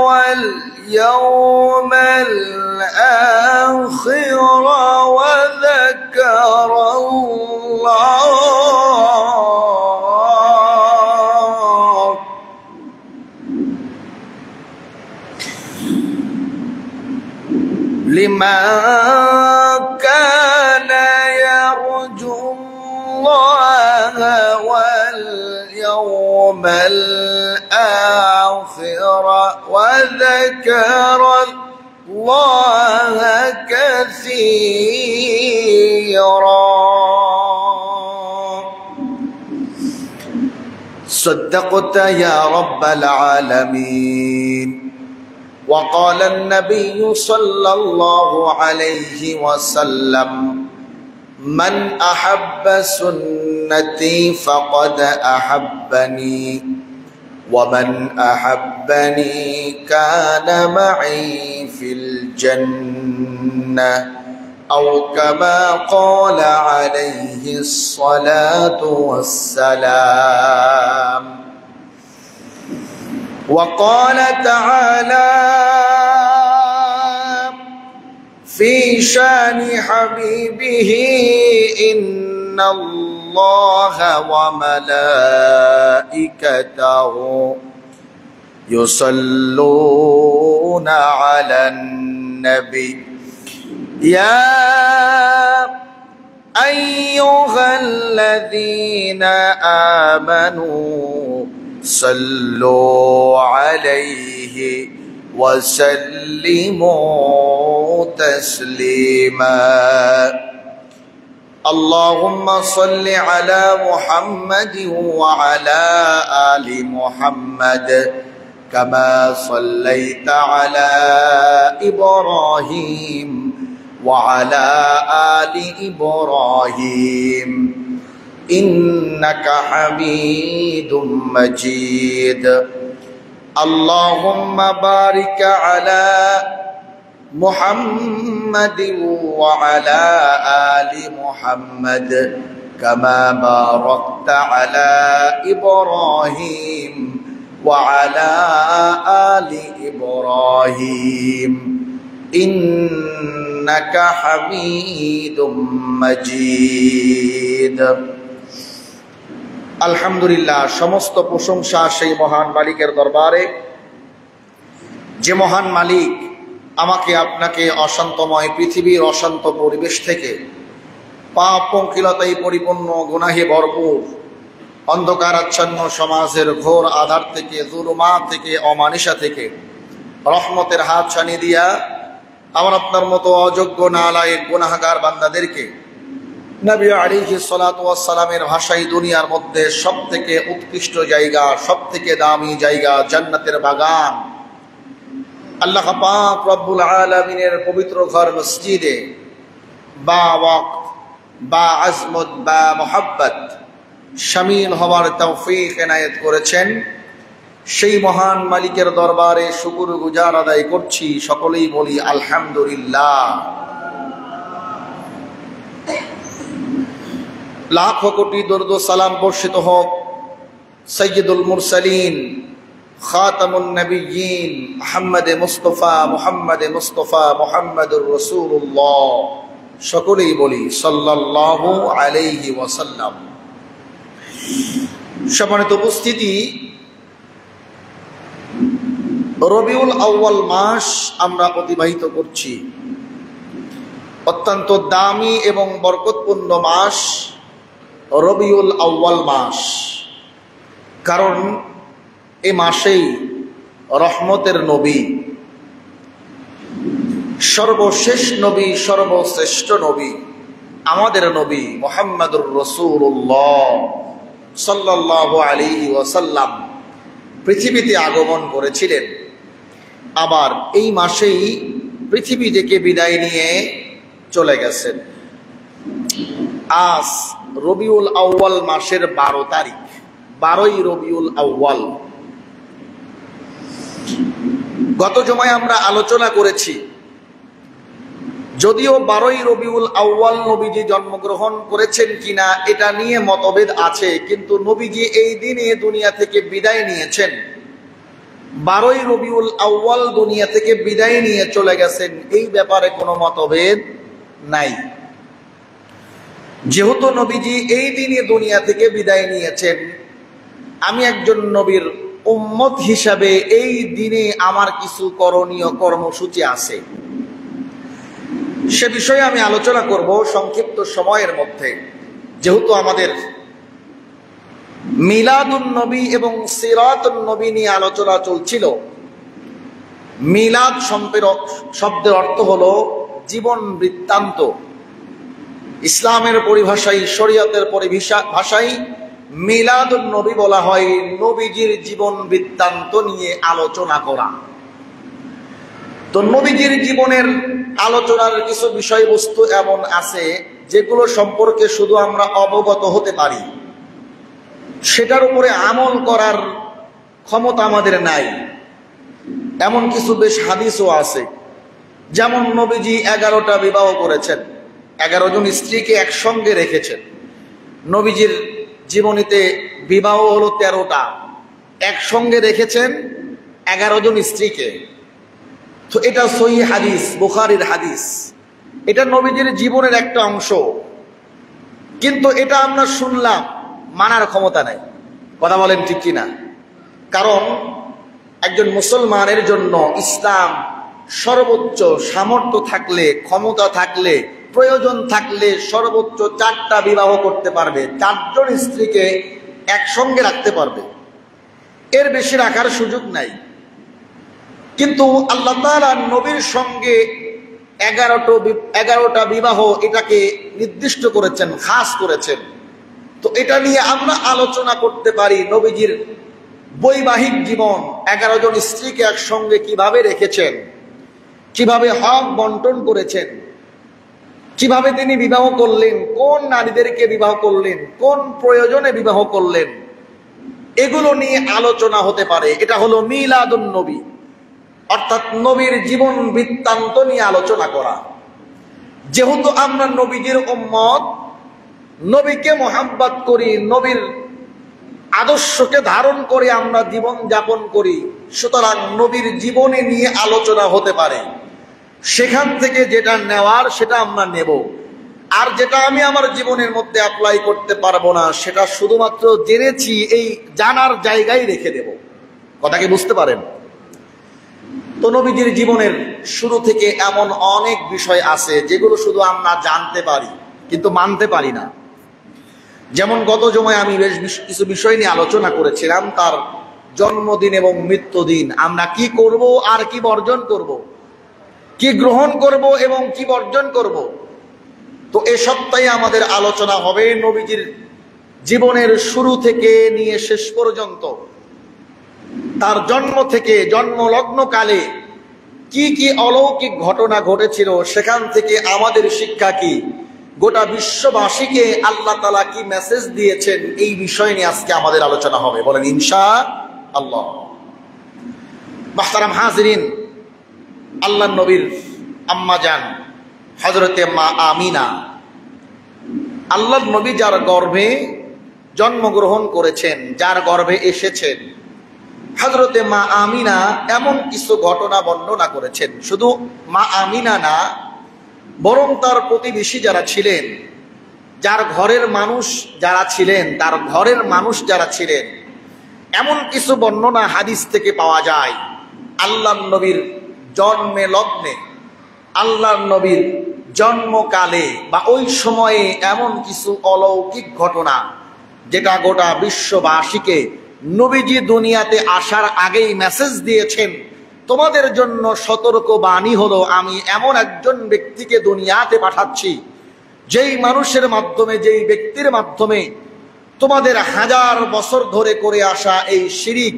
واليوم الآخر وذكر الله لمن كان يرجو الله واليوم الآخر وذكر الله كثيرا. صدقت يا رب العالمين. وقال النبي صلى الله عليه وسلم من أحب سنتي فقد أحبني ومن أحبني كان معي في الجنة أو كما قال عليه الصلاة والسلام. وقال تعالى في شان حبيبه إن الله وملائكته يصلون على النبي يا أيها الذين آمنوا صلوا عليه وسلموا تسليما. اللهم صل على محمد وعلى آل محمد كما صليت على إبراهيم وعلى آل إبراهيم إنك حميد مجيد. اللهم بارك على محمد وعلى آل محمد كما باركت على إبراهيم وعلى آل إبراهيم إنك حميد مجيد. আলহামদুলিল্লাহ, সমস্ত প্রশংসা সেই মহান মালিকের দরবারে, যে মহান মালিক আমাকে আপনাকে অশান্তময় পৃথিবীর অশান্ত পরিবেশ থেকে, পাপ পঙ্কিলতায় পরিপূর্ণ গুনাহে ভরপুর অন্ধকার আচ্ছন্ন সমাজের ঘোর আধার থেকে, জুলুমাত থেকে, অমানিসা থেকে রহমতের হাত ছানি দিয়া আমার আপনার মতো অযোগ্য নালায়েক গুনাহগার বান্দাদেরকে নবী আলাইহিস সালাতু ওয়াস সালামের ভাষায় দুনিয়ার মধ্যে সবথেকে উৎকৃষ্ট জায়গা, সবথেকে দামি জায়গা, জান্নাতের বাগান, আল্লাহ পাক রব্বুল আলামিনের পবিত্র ঘর মসজিদে বা ওয়াক্ত বা আজমত বা মুহাব্বত শামিল হওয়ার তৌফিক এনায়েত করেছেন, সেই মহান মালিকের দরবারে শুকর গুজার আদায় করছি। সকলেই বলি আলহামদুলিল্লাহ। লাখো কোটি দরুদ ও সালাম বর্ষিত হোক সাইয়্যিদুল মুরসালিন খাতামুন নবিয়্যিন মুহাম্মদে মুস্তাফা মুহাম্মাদুর রাসূলুল্লাহ। সকলেই বলি সাল্লাল্লাহু আলাইহি ওয়াসাল্লাম। সম্মানিত উপস্থিতি, রবিউল আউয়াল মাস আমরা অতিবাহিত করছি। অত্যন্ত দামি এবং বরকতপূর্ণ মাস রবিউল আউয়াল মাস, কারণ এ মাসেই রহমতের নবী, সর্বশেষ নবী, সর্বশ্রেষ্ঠ নবী, আমাদের নবী মুহাম্মদুর রাসূলুল্লাহ সাল্লাল্লাহু আলাইহি ওয়াসাল্লাম পৃথিবীতে আগমন করেছিলেন। আবার এই মাসেই পৃথিবী থেকে বিদায় নিয়ে চলে গেছেন। আজ রবিউল আউয়াল মাসের 12 তারিখ, 12ই রবিউল আউয়াল। গত জুমায় আমরা আলোচনা করেছি, যদিও 12ই রবিউল আউয়াল নবীজি জন্মগ্রহণ করেছেন কিনা এটা নিয়ে মতভেদ আছে, কিন্তু নবীজি এই দিনে দুনিয়া থেকে বিদায় নিয়েছেন 12ই রবিউল আউয়াল দুনিয়া থেকে বিদায় নিয়ে চলে গেছেন, এই ব্যাপারে কোনো মতভেদ নাই। যেহেতু নবীজি এই দিনে দুনিয়া থেকে বিদায় নিয়েছেন, আমি একজন নবীর উম্মত হিসাবে এই দিনে আমার কিছু করণীয় কর্মসূচি আছে, সে বিষয়ে আমি আলোচনা করব সংক্ষিপ্ত সময়ের মধ্যে। যেহেতু আমাদের মিলাদুন নবী এবং সিরাতুন নবী নিয়ে আলোচনা চলছিল, মিলাদ শব্দের অর্থ হলো জীবন বৃত্তান্ত। ইসলামের পরিভাষায়, শরীয়তের ভাষায় মিলাদুন নবী বলা হয় নবীজির জীবন বৃত্তান্ত নিয়ে আলোচনা করা। তো নবীজির জীবনের আলোচনার কিছু বিষয়বস্তু এমন আছে যেগুলো সম্পর্কে শুধু আমরা অবগত হতে পারি, সেটার উপরে আমল করার ক্ষমতা আমাদের নাই। এমন কিছু বেশ হাদিসও আছে, যেমন নবীজি 11টা বিবাহ করেছেন, 11 জন স্ত্রীকে একসঙ্গে রেখেছেন। নবীজির জীবনীতে বিবাহ হলো 13টা, একসঙ্গে রেখেছেন 11 জন স্ত্রীকে। তো এটা সহিহ হাদিস, বুখারীর হাদিস, এটা নবীজির জীবনের একটা অংশ। কিন্তু এটা আমরা শুনলাম, মানার ক্ষমতা নাই। কথা বলেন ঠিক কিনা? কারণ একজন মুসলমানের জন্য ইসলাম সর্বোচ্চ সামর্থ্য থাকলে, ক্ষমতা থাকলে, প্রয়োজন থাকলে সর্বোচ্চ 4টা বিবাহ করতে পারবে, 4 জন স্ত্রীকে একসঙ্গে রাখতে পারবে, এর বেশি রাখার সুযোগ নাই। কিন্তু আল্লাহ তাআলা নবীর সঙ্গে 11টা বিবাহ এটাকে নির্দিষ্ট করেছেন, খাস করেছেন। তো এটা নিয়ে আমরা আলোচনা করতে পারি, নবীজির বৈবাহিক জীবন, 11 জন স্ত্রীকে একসঙ্গে কিভাবে রেখেছেন, কিভাবে হক বন্টন করেছেন, কিভাবে তিনি বিবাহ করলেন, কোন নারীদেরকে বিবাহ করলেন, কোন প্রয়োজনে বিবাহ করলেন, এগুলো নিয়ে আলোচনা হতে পারে। এটা হলো মিলাদুন নবী, অর্থাৎ নবীর জীবন বৃত্তান্ত নিয়ে আলোচনা করা। যেহেতু আমরা নবীজির উম্মত, নবীকে মোহাব্বত করি, নবীর আদর্শকে ধারণ করে আমরা জীবন যাপন করি, সুতরাং নবীর জীবনে নিয়ে আলোচনা হতে পারে। সেখান থেকে যেটা নেওয়ার সেটা আমরা নেব, আর যেটা আমি আমার জীবনের মধ্যে অ্যাপ্লাই করতে পারবো না সেটা শুধুমাত্র জেনেছি এই জানার জায়গায় রেখে দেব। কথা কি বুঝতে পারেন? তো নবীজির জীবনের শুরু থেকে এমন অনেক বিষয় আছে যেগুলো শুধু আমরা জানতে পারি কিন্তু মানতে পারি না। যেমন গত জমায় আমি বেশ কিছু বিষয় নিয়ে আলোচনা করেছিলাম, তার জন্মদিন এবং মৃত্যুদিন, আমরা কি করব আর কি বর্জন করব, কি গ্রহণ করব এবং কি বর্জন করব। তো এ সপ্তাহে আমাদের আলোচনা হবে নবীজির জীবনের শুরু থেকে নিয়ে শেষ পর্যন্ত, তার জন্ম থেকে জন্মলগ্নকালে কি কি অলৌকিক ঘটনা ঘটেছিল, সেখান থেকে আমাদের শিক্ষা কি, গোটা বিশ্ববাসীকে আল্লাহ তাআলা কি মেসেজ দিয়েছেন, এই বিষয় নিয়ে আজকে আমাদের আলোচনা হবে। বলেন ইনশাআল্লাহ। মুহতারাম হাজিরিন, আল্লাহ নবীর আম্মা জান হযরতে মা আমিনা, আল্লাহ নবী যার গর্ভে জন্মগ্রহণ করেছেন, যার গর্ভে এসেছেন, হযরতে মা আমিনা এমন কিছু ঘটনা বর্ণনা করেছেন। শুধু মা আমিনা না, বরং তার প্রতিবেশী যারা ছিলেন, যার ঘরের মানুষ যারা ছিলেন, তার ঘরের মানুষ যারা ছিলেন, এমন কিছু বর্ণনা হাদিস থেকে পাওয়া যায়। আল্লাহর নবীর জন্মে লগ্নে, আল্লাহর নবীর জন্মকালে বা ওই সময়ে এমন কিছু অলৌকিক ঘটনা যেটা গোটা বিশ্ববাসীকে নবীজি দুনিয়াতে আসার আগেই মেসেজ দিয়েছেন, তোমাদের জন্য সতর্ক বাণী হলো আমি এমন একজন ব্যক্তিকে দুনিয়াতে পাঠাচ্ছি, যেই মানুষের মাধ্যমে, যেই ব্যক্তির মাধ্যমে তোমাদের 1000 বছর ধরে করে আসা এই শিরিক,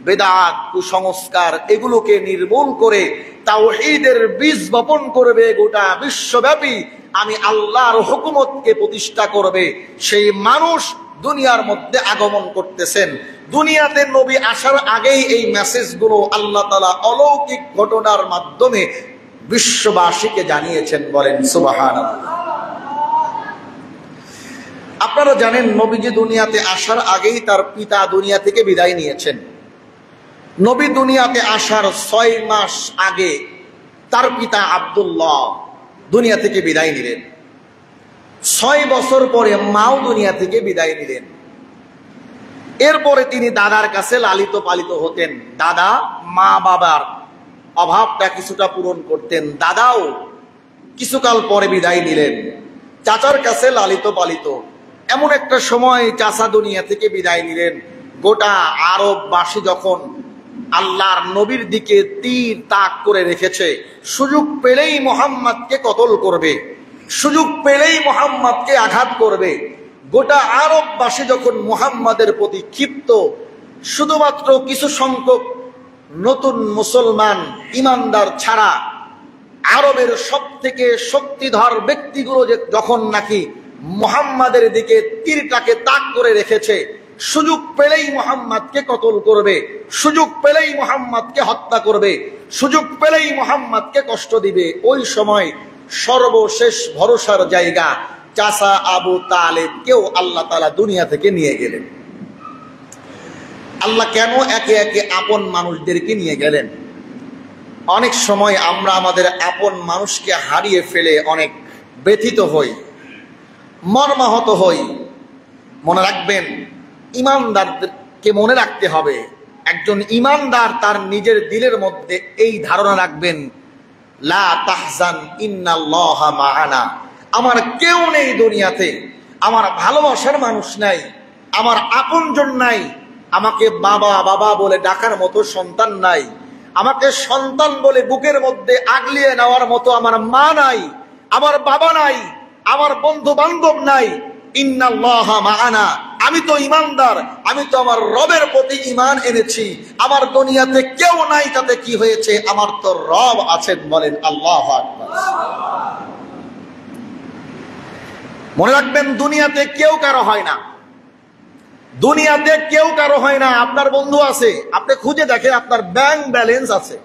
বেদাত, কুসংস্কার এগুলোকে নির্মূল করে তাওহীদের বীজ বপন করবে, গোটা বিশ্বব্যাপী আমি আল্লাহর হুকুমতকে প্রতিষ্ঠা করবে। সেই মানুষ দুনিয়ার মধ্যে আগমন করতেছেন। দুনিয়াতে নবী আসার আগেই এই মেসেজগুলো আল্লাহ তাআলা অলৌকিক ঘটনার মাধ্যমে বিশ্ববাসীকে জানিয়েছেন। বলেন সুবহানাল্লাহ। আপনারা জানেন নবীজি দুনিয়াতে আসার আগেই তার পিতা দুনিয়া থেকে বিদায় নিয়েছেন। নবী দুনিয়াতে আসার 6 মাস আগে তার পিতা আব্দুল্লাহ দুনিয়া থেকে বিদায় নিলেন। 6 বছর পরে মাও দুনিয়া থেকে বিদায় নিলেন। এরপরে তিনি দাদার কাছে লালিত পালিত হতেন। দাদা মা বাবার অভাবটা কিছুটা পূরণ করতেন। দাদাও কিছুকাল পরে বিদায় নিলেন, চাচার কাছে লালিত পালিত। এমন একটা সময় চাচা দুনিয়া থেকে বিদায় নিলেন। গোটা আরববাসী যখন আল্লাহর নবীর দিকে তীর তাক করে রেখেছে, সুযোগ পেলেই মুহাম্মদকে কতল করবে, সুযোগ পেলেই মুহাম্মদকে আঘাত করবে, গোটা আরববাসী যখন মুহাম্মাদের প্রতি ক্ষিপ্ত, শুধুমাত্র কিছু সংখ্যক নতুন মুসলমান ইমানদার ছাড়া আরবের সব থেকে শক্তিধর ব্যক্তিগুলো যখন নাকি মুহাম্মাদের দিকে তীরটাকে তাক করে রেখেছে, সুযোগ পেলেই মুহাম্মাদকে কতল করবে, সুযোগ পেলেই মুহাম্মাদকে হত্যা করবে, সুযোগ পেলেই মুহাম্মাদকে কষ্ট দিবে, ওই সময় সর্বশেষ ভরসার জায়গা চাচা আবু তালেবকেও আল্লাহ তাআলা দুনিয়া থেকে নিয়ে গেলেন। আল্লাহ কেন একে একে আপন মানুষদেরকে নিয়ে গেলেন? অনেক সময় আমরা আমাদের আপন মানুষকে হারিয়ে ফেলে অনেক ব্যথিত হই, মর্মাহত হই। মনে রাখবেন, ইমানদারকে মনে রাখতে হবে, একজন ইমানদার তার নিজের দিলের মধ্যে এই ধারণা রাখবেন, লা তাহজান ইন্নাল্লাহা মাআনা। আমার কেউ নেই দুনিয়াতে, আমার ভালোবাসার মানুষ নাই, আমার আপনজন নাই, আমাকে বাবা বাবা বলে ডাকার মতো সন্তান নাই, আমাকে সন্তান বলে বুকের মধ্যে আগলিয়ে নেওয়ার মতো আমার মা নাই, আমার বাবা নাই, আমার বন্ধু বান্ধব নাই। ইন্নাল্লাহা মাআনা, আমি তো ইমানদার, আমি তো আমার রবের প্রতি ঈমান এনেছি। আমার দুনিয়াতে কেউ নাই, তাতে কি হয়েছে? আমার তো রব আছেন। বলেন আল্লাহু আকবার। মনে রাখবেন, দুনিয়াতে কেউ কারো হয় না, দুনিয়াতে কেউ কারো হয় না। আপনার বন্ধু আছে, আপনি খুঁজে দেখেন, আপনার ব্যাংক ব্যালেন্স আছে,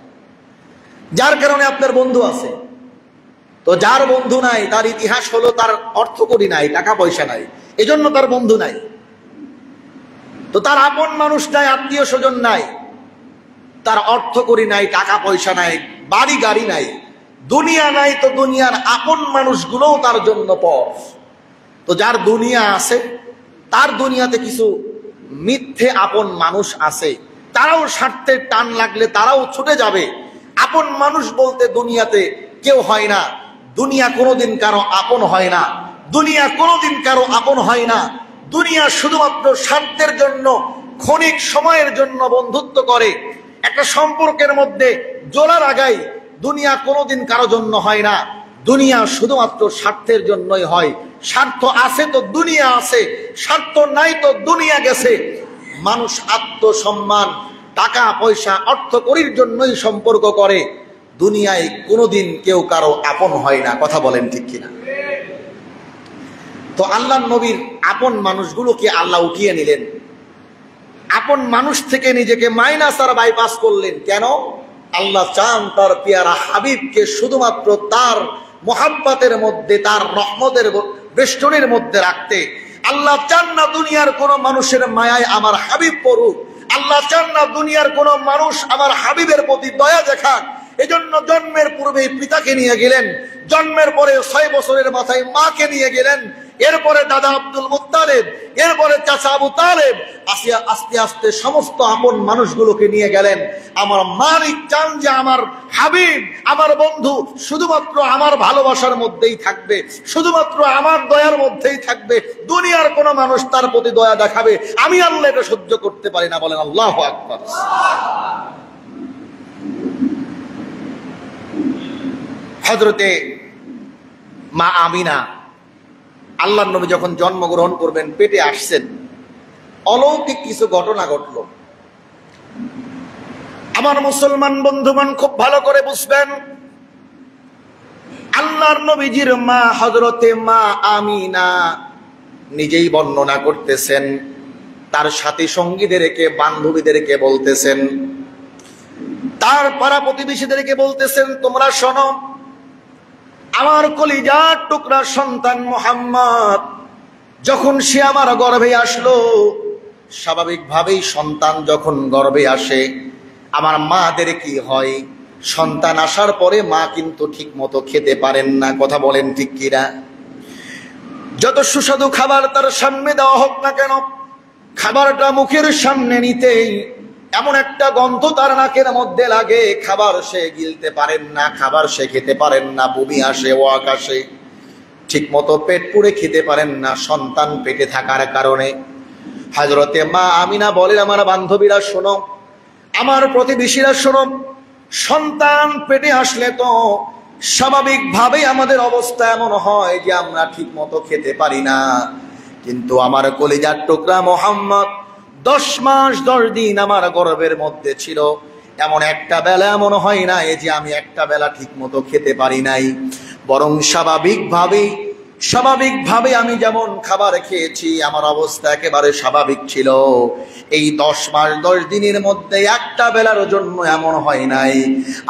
যার কারণে আপনার বন্ধু আছে। তো যার বন্ধু নাই, তার ইতিহাস হলো তার অর্থকড়ি নাই, টাকা পয়সা নাই, এজন্য তার বন্ধু নাই। তো তার আপন মানুষ নাই, আত্মীয় স্বজন নাই, তার অর্থকড়ি নাই, টাকা পয়সা নাই, বাড়ি গাড়ি নাই, দুনিয়া নাই, তো দুনিয়ার আপন মানুষগুলোও তার জন্য পর। তো যার দুনিয়া আছে, তার দুনিয়াতে কিছু মিথ্যে আপন মানুষ আছে, তারাও স্বার্থের টান লাগলে তারাও ছুটে যাবে। আপন মানুষ বলতে দুনিয়াতে কেউ হয় না, দুনিয়া কোনোদিন কারো আপন হয় না, দুনিয়া কোনোদিন কারো আপন হয় না। দুনিয়া শুধুমাত্র স্বার্থের জন্য, ক্ষণিক সময়ের জন্য বন্ধুত্ব করে, একটা সম্পর্কের মধ্যে জোড়া লাগাই। দুনিয়া কোনোদিন কারো জন্য হয় না, দুনিয়া শুধুমাত্র স্বার্থের জন্যই হয়। স্বার্থ আছে তো দুনিয়া আছে, স্বার্থ নাই তো দুনিয়া গেছে। মানুষ আত্মসম্মান, টাকা পয়সা, অর্থকড়ির জন্যই সম্পর্ক করে। দুনিয়ায় কোনোদিন কেউ কারো আপন হয় না। কথা বলেন ঠিক কিনা? তো আল্লাহর নবীর আপন মানুষগুলোকে আল্লাহ উঠিয়ে নিলেন, আপন মানুষ থেকে নিজেকে মাইনাস আর বাইপাস করলেন। কেন? আল্লাহ চান তার পেয়ারা হাবিবকে শুধুমাত্র তার মোহাব্বতের মধ্যে, তার রহমতের বেষ্টনীর মধ্যে রাখতে। আল্লাহ চান না দুনিয়ার কোন মানুষের মায়ায় আমার হাবিব পড়ুক, আল্লাহ চান না দুনিয়ার কোন মানুষ আমার হাবিবের প্রতি দয়া দেখাক। এজন্য জন্মের পূর্বে পিতাকে নিয়ে গেলেন, জন্মের পরে 6 বছরের মাথায় মাকে নিয়ে গেলেন, এরপরে দাদা আব্দুল মুত্তালিব, এরপরে চাচা আবু তালেব, আস্তে আস্তে সমস্ত আপন মানুষগুলোকে নিয়ে গেলেন। আমার মালিক চান যে আমার হাবিব, আমার বন্ধু শুধুমাত্র আমার ভালোবাসার মধ্যেই থাকবে, শুধুমাত্র আমার দয়ার মধ্যেই থাকবে। দুনিয়ার কোন মানুষ তার প্রতি দয়া দেখাবে, আমি আল্লাহ এটা সহ্য করতে পারি না। বলেন আল্লাহু আকবার। হযরতে মা আমিনা, আল্লাহর নবী যখন জন্মগ্রহণ করবেন, পেটে আসছেন, অলৌকিক কিছু ঘটনা ঘটল। আমার মুসলমান বন্ধুগণ খুব ভালো করে বুঝবেন, আল্লাহর নবীজির মা হযরতে মা আমিনা নিজেই বর্ণনা করতেছেন, তার সাথী সঙ্গীদেরকে, বান্ধবীদেরকে বলতেছেন, তার পাড়া প্রতিবেশীদেরকে বলতেছেন, তোমরা শোনো, আমার কলিজার টুকরা সন্তান মুহাম্মদ যখন সে আমার গর্ভে আসলো, স্বাভাবিকভাবেই সন্তান যখন গর্ভে আসে, আমার মাদের কি হয়, সন্তান আসার পরে মা কিন্তু ঠিক মতো খেতে পারেন না। কথা বলেন ঠিক কিনা? যত সুস্বাদু খাবার তার সামনে দেওয়া হোক না কেন, খাবারটা মুখের সামনে নিতেই এমন একটা গন্ধ তার নাকের মধ্যে লাগে, খাবার সে গিলতে পারেন না, খাবার সে খেতে পারেন না, বমি আসে, ওয়াক আসে, ঠিক মতো পেট পুড়ে খেতে পারেন না সন্তান পেটে থাকার কারণে। হযরতে মা আমিনা বলেন, আমার বান্ধবীরা শোনো, আমার প্রতিবেশীরা শোনো, সন্তান পেটে আসলে তো স্বাভাবিকভাবেই আমাদের অবস্থা এমন হয় যে আমরা ঠিক মতো খেতে পারি না। কিন্তু আমার কলিজার টুকরা মুহাম্মদ 10 মাস 10 দিন আমার গর্ভের মধ্যে ছিল, এমন একটা বেলা এমন হয় না যে আমি একটা বেলা ঠিক মতো খেতে পারি নাই, বরং স্বাভাবিকভাবে আমি যেমন খাবার খেয়েছি আমার অবস্থা একেবারে স্বাভাবিক ছিল। এই 10 মাস 10 দিনের মধ্যে একটা বেলার জন্য এমন হয় নাই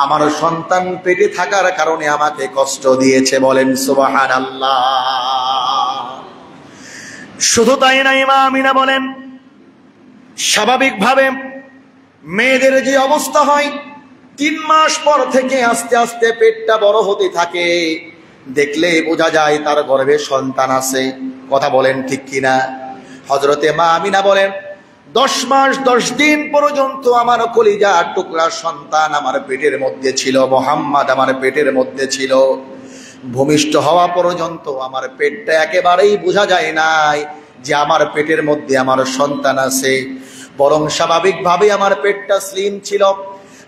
আমার সন্তান পেটে থাকার কারণে আমাকে কষ্ট দিয়েছে। বলেন সুবহানাল্লাহ। শুধু তাই নাই, মা আমিনা বলেন, স্বাভাবিকভাবে মেয়েদের যে অবস্থা হয় 3 মাস পর থেকে আস্তে আস্তে পেটটা বড় হতে থাকে, দেখলে বোঝা যায় তার গর্ভে সন্তান আছে। কথা বলেন ঠিক কিনা? হযরতে মা আমিনা বলেন, 10 মাস 10 দিন পর্যন্ত আমার কলিজার টুকরা সন্তান আমার পেটের মধ্যে ছিল, মুহাম্মদ আমার পেটের মধ্যে ছিল। ভূমিষ্ঠ হওয়া পর্যন্ত আমার পেটটা একেবারেই বোঝা যায় নাই যে আমার পেটের মধ্যে আমার সন্তান আছে, বরং স্বাভাবিকভাবে আমার পেটটা স্লিম ছিল,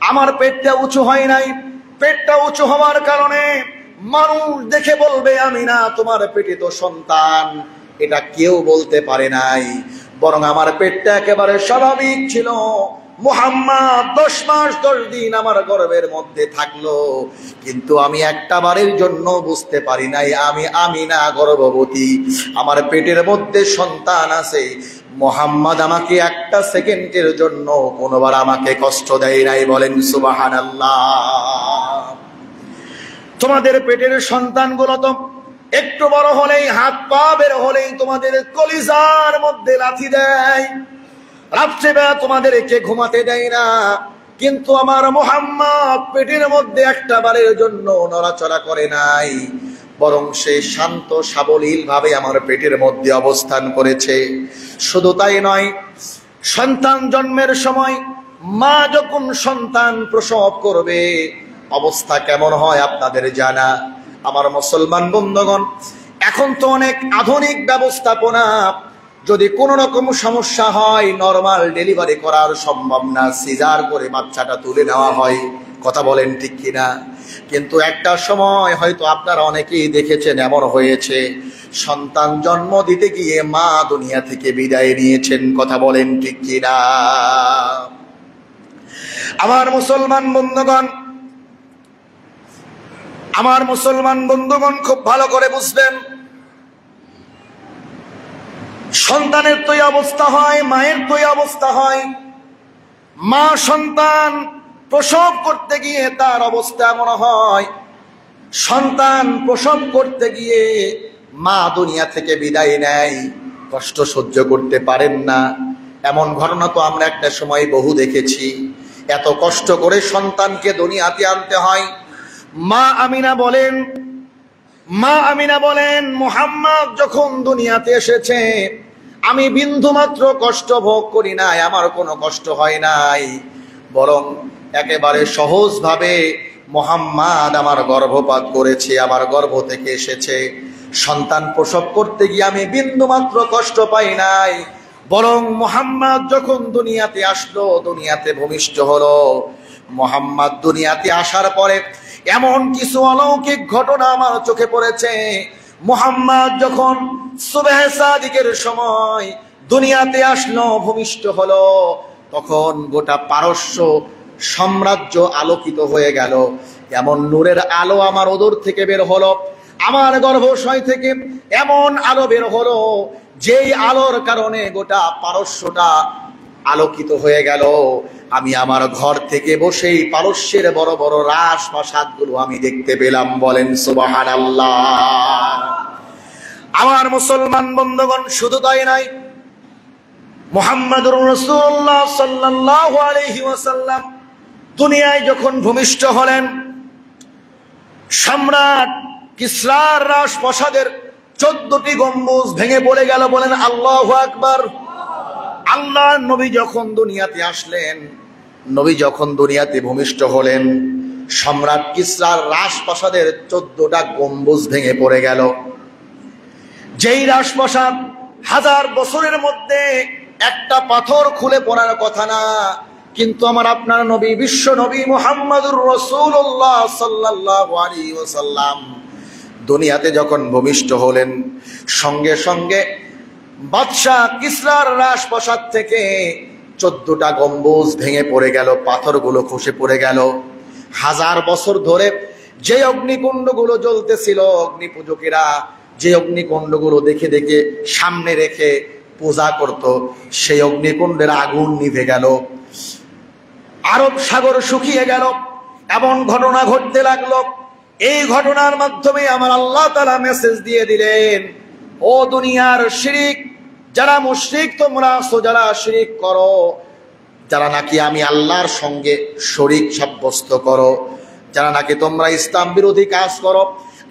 আমার পেটটা উঁচু হয় নাই। পেটটা উঁচু হওয়ার কারণে মানুষ দেখে বলবে, আমিনা তোমার পেটে তো সন্তান, এটা কেউ বলতে পারে নাই, বরং আমার পেটটা একেবারে স্বাভাবিক ছিল। মুহাম্মদ 10 মাস 10 দিন আমার গর্ভের মধ্যে থাকলো, কিন্তু আমি একটা বারের জন্য বুঝতে পারি নাই আমি আমিনা গর্ভবতী, আমার পেটের মধ্যে সন্তান আছে। মুহাম্মদ আমাকে একটা সেকেন্ডের জন্য কোনোবার আমাকে কষ্ট দেয় নাই। বলেন সুবহানাল্লাহ। তোমাদের পেটের সন্তানগুলো তো একটু বড় হলেই, হাত পা বের হলেই তোমাদের কলিজার মধ্যে লাথি দেয়, রাত্রেবেলা তোমাদেরকে ঘুমাতে দেয় না, কিন্তু আমার মুহাম্মদ পেটের মধ্যে একটা বারের জন্য নড়াচড়া করে নাই, বরং সে শান্ত সাবলীল ভাবে আমার পেটের মধ্যে অবস্থান করেছে। শুধু তাই নয়, সন্তান জন্মের সময় মা যখন সন্তান প্রসব করবে অবস্থা কেমন হয় আপনাদের জানা? আমার মুসলমান বন্ধুগণ, এখন তো অনেক আধুনিক ব্যবস্থাপনা, যদি কোনো রকম সমস্যা হয় নরমাল ডেলিভারি করার সম্ভব না, সিজার করে বাচ্চাটা তুলে নেওয়া হয়। কথা বলেন ঠিক কিনা? কিন্তু একটা সময় হয়তো আপনারা অনেকেই দেখেছেন এমন হয়েছে, সন্তান জন্ম দিতে গিয়ে মা দুনিয়া থেকে বিদায় নিয়েছেন। কথা বলেন ঠিক কিনা? আমার মুসলমান বন্ধুগণ খুব ভালো করে বুঝবেন, সন্তানের তো অবস্থা হয়, মায়ের তো অবস্থা হয়। মা সন্তান প্রসব করতে গিয়ে তার অবস্থা এমন হয়, সন্তান প্রসব করতে গিয়ে মা দুনিয়া থেকে বিদায় নেয়, কষ্ট সহ্য করতে পারেন না। এমন ঘটনা তো আমরা একটা সময় বহু দেখেছি। এত কষ্ট করে সন্তানকে দুনিয়াতে আনতে হয়। মা আমিনা বলেন, মুহাম্মদ যখন দুনিয়াতে এসেছে আমি বিন্দুমাত্র কষ্ট ভোগ করি নাই, আমার কোনো কষ্ট হয় নাই, বরং একেবারে সহজভাবে মুহাম্মদ আমার গর্ভপাত করেছে, আমার গর্ভ থেকে এসেছে। সন্তান প্রসব করতে গিয়ে আমি বিন্দুমাত্র কষ্ট পাই নাই, বরং মুহাম্মদ যখন দুনিয়াতে আসলো, দুনিয়াতে ভূমিষ্ঠ হলো, মুহাম্মদ দুনিয়াতে আসার পরে এমন কিছু অলৌকিক ঘটনা আমার চোখে পড়েছে। মুহাম্মদ যখন সুবহ সাদিকের সময় দুনিয়াতে আসলো, ভূমিষ্ঠ হলো, তখন গোটা পারস্য সাম্রাজ্য আলোকিত হয়ে গেল। এমন নূরের আলো আমার ওদর থেকে বের হলো, আমার গর্ভাশয় থেকে এমন আলো বের হলো, যেই আলোর কারণে গোটা পারস্যটা আলোকিত হয়ে গেল। আমি আমার ঘর থেকে বসেই পারস্যের বড় বড় রাজপ্রাসাদগুলো আমি দেখতে পেলাম। বলেন সুবহানাল্লাহ। আমার মুসলমান বন্ধুগণ, শুধু তাই নাই, মুহাম্মদুর রাসূলুল্লাহ সাল্লাল্লাহু আলাইহি ওয়াসাল্লাম দুনিয়ায় যখন ভূমিষ্ঠ হলেন, সম্রাট কিসরার রাজপ্রাসাদের 14টি গম্বুজ ভেঙে পড়ে গেল। বলেন আল্লাহু আকবার। আল্লাহ নবী যখন দুনিয়াতে আসলেন, নবী যখন দুনিয়াতে ভূমিষ্ঠ হলেন, সম্রাট কিসরার রাজপ্রাসাদের 14টা গম্বুজ ভেঙে পড়ে গেল। যেই রাজপ্রাসাদ 1000 বছরের মধ্যে একটা পাথর খুলে পড়ার কথা না, কিন্তু আমার আপনার নবী, বিশ্ব নবী মুহাম্মদুর রাসূলুল্লাহ সাল্লাল্লাহু আলাইহি ওয়াসাল্লাম দুনিয়াতে যখন ভূমিষ্ঠ হলেন, সঙ্গে সঙ্গে বাদশাহ কিসরার রাজপ্রাসাদ থেকে 14টা গম্বুজ ভেঙে পড়ে গেল, পাথরগুলো খসে পড়ে গেল। 1000 বছর ধরে যে অগ্নিকুণ্ডগুলো জ্বলতেছিল, অগ্নি পূজকেরা যে অগ্নিকুণ্ডগুলো দেখে দেখে সামনে রেখে পূজা করত, সেই অগ্নিকুণ্ডের আগুন নিভে গেল। আরব সাগর শুকিয়ে গেল। এমন ঘটনা ঘটতে লাগলো। এই ঘটনার মাধ্যমে আমার আল্লাহ তাআলা মেসেজ দিয়ে দিলেন, ও দুনিয়ার শিরিক, যারা মুশরিক তোমরা আছো, যারা শিরিক করো, যারা নাকি আমি আল্লাহর সঙ্গে শরীক সাব্যস্ত করো, যারা নাকি তোমরা ইসলাম বিরোধী কাজ করো,